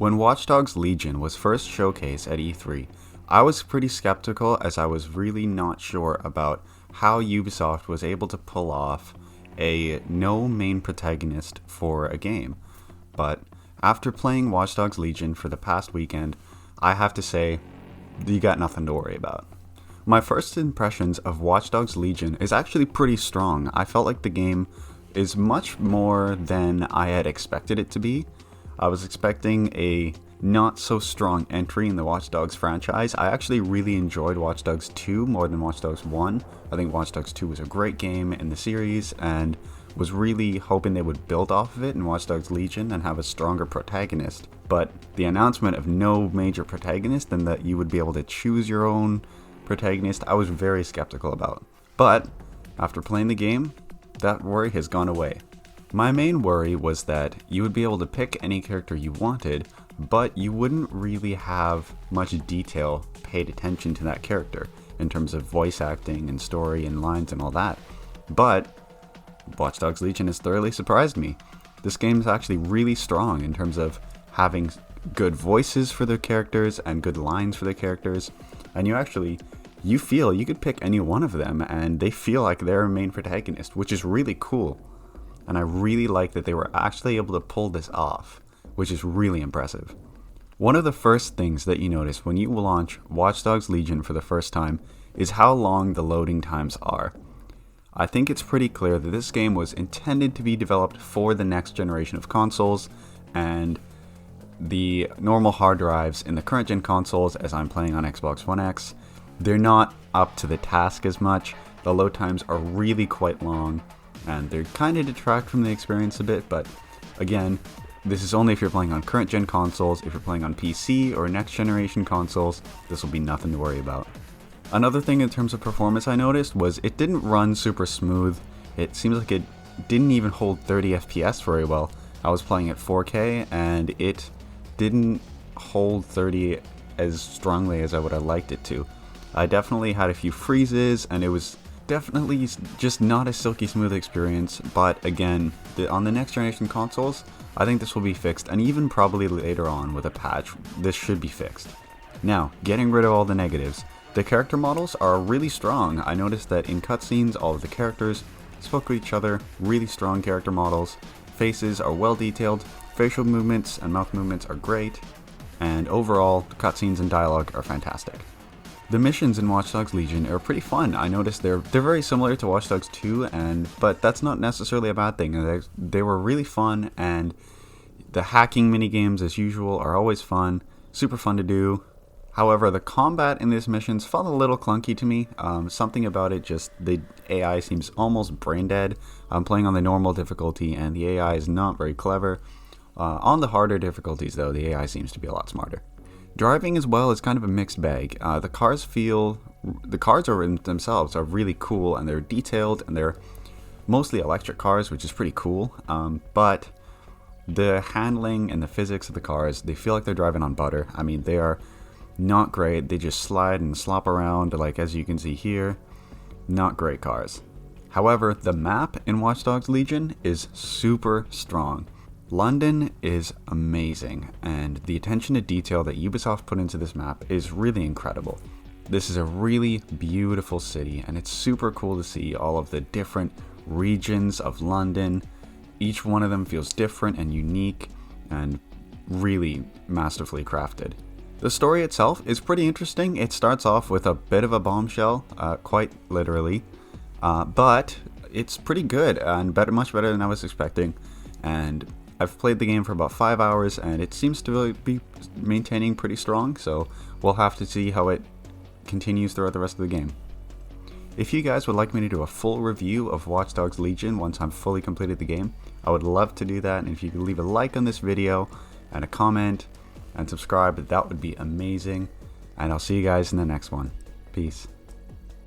When Watch Dogs Legion was first showcased at E3, I was pretty skeptical as I was really not sure about how Ubisoft was able to pull off a no main protagonist for a game. But after playing Watch Dogs Legion for the past weekend, I have to say, you got nothing to worry about. My first impressions of Watch Dogs Legion is actually pretty strong. I felt like the game is much more than I had expected it to be. I was expecting a not so strong entry in the Watch Dogs franchise. I actually really enjoyed Watch Dogs 2 more than Watch Dogs 1. I think Watch Dogs 2 was a great game in the series and was really hoping they would build off of it in Watch Dogs Legion and have a stronger protagonist. But the announcement of no major protagonist and that you would be able to choose your own protagonist, I was very skeptical about. But after playing the game, that worry has gone away. My main worry was that you would be able to pick any character you wanted, but you wouldn't really have much detail paid attention to that character in terms of voice acting and story and lines and all that. But Watch Dogs Legion has thoroughly surprised me. This game is actually really strong in terms of having good voices for the characters and good lines for the characters, and you feel you could pick any one of them and they feel like they're a main protagonist, which is really cool. And I really like that they were actually able to pull this off, which is really impressive. One of the first things that you notice when you launch Watch Dogs Legion for the first time is how long the loading times are. I think it's pretty clear that this game was intended to be developed for the next generation of consoles, and the normal hard drives in the current gen consoles, as I'm playing on Xbox One X, they're not up to the task as much. The load times are really quite long, and they kind of detract from the experience a bit, but again, this is only if you're playing on current gen consoles. If you're playing on PC or next generation consoles, this will be nothing to worry about. Another thing in terms of performance I noticed was it didn't run super smooth. It seems like it didn't even hold 30 FPS very well. I was playing at 4K and it didn't hold 30 as strongly as I would have liked it to. I definitely had a few freezes and it was definitely just not a silky smooth experience, but again, on the next generation consoles, I think this will be fixed, and even probably later on with a patch, this should be fixed. Now, getting rid of all the negatives, the character models are really strong. I noticed that in cutscenes, all of the characters spoke with each other, really strong character models, faces are well detailed, facial movements and mouth movements are great, and overall, the cutscenes and dialogue are fantastic. The missions in Watch Dogs Legion are pretty fun. I noticed they're very similar to Watch Dogs 2, but that's not necessarily a bad thing. They were really fun, and the hacking minigames, as usual, are always fun, super fun to do. However, the combat in these missions felt a little clunky to me. Something about it, just the AI seems almost brain dead. I'm playing on the normal difficulty, and the AI is not very clever. On the harder difficulties, though, the AI seems to be a lot smarter. Driving as well is kind of a mixed bag. The cars are in themselves are really cool, and they're detailed, and they're mostly electric cars, which is pretty cool. But the handling and the physics of the cars, they feel like they're driving on butter. I mean, they are not great. They just slide and slop around, like as you can see here. Not great cars. However, the map in Watch Dogs Legion is super strong. London is amazing, and the attention to detail that Ubisoft put into this map is really incredible. This is a really beautiful city, and it's super cool to see all of the different regions of London. Each one of them feels different and unique, and really masterfully crafted. The story itself is pretty interesting. It starts off with a bit of a bombshell, quite literally, but it's pretty good and much better than I was expecting. And I've played the game for about 5 hours, and it seems to really be maintaining pretty strong, so we'll have to see how it continues throughout the rest of the game. If you guys would like me to do a full review of Watch Dogs Legion once I'm fully completed the game, I would love to do that, and if you could leave a like on this video and a comment and subscribe, that would be amazing, and I'll see you guys in the next one. Peace.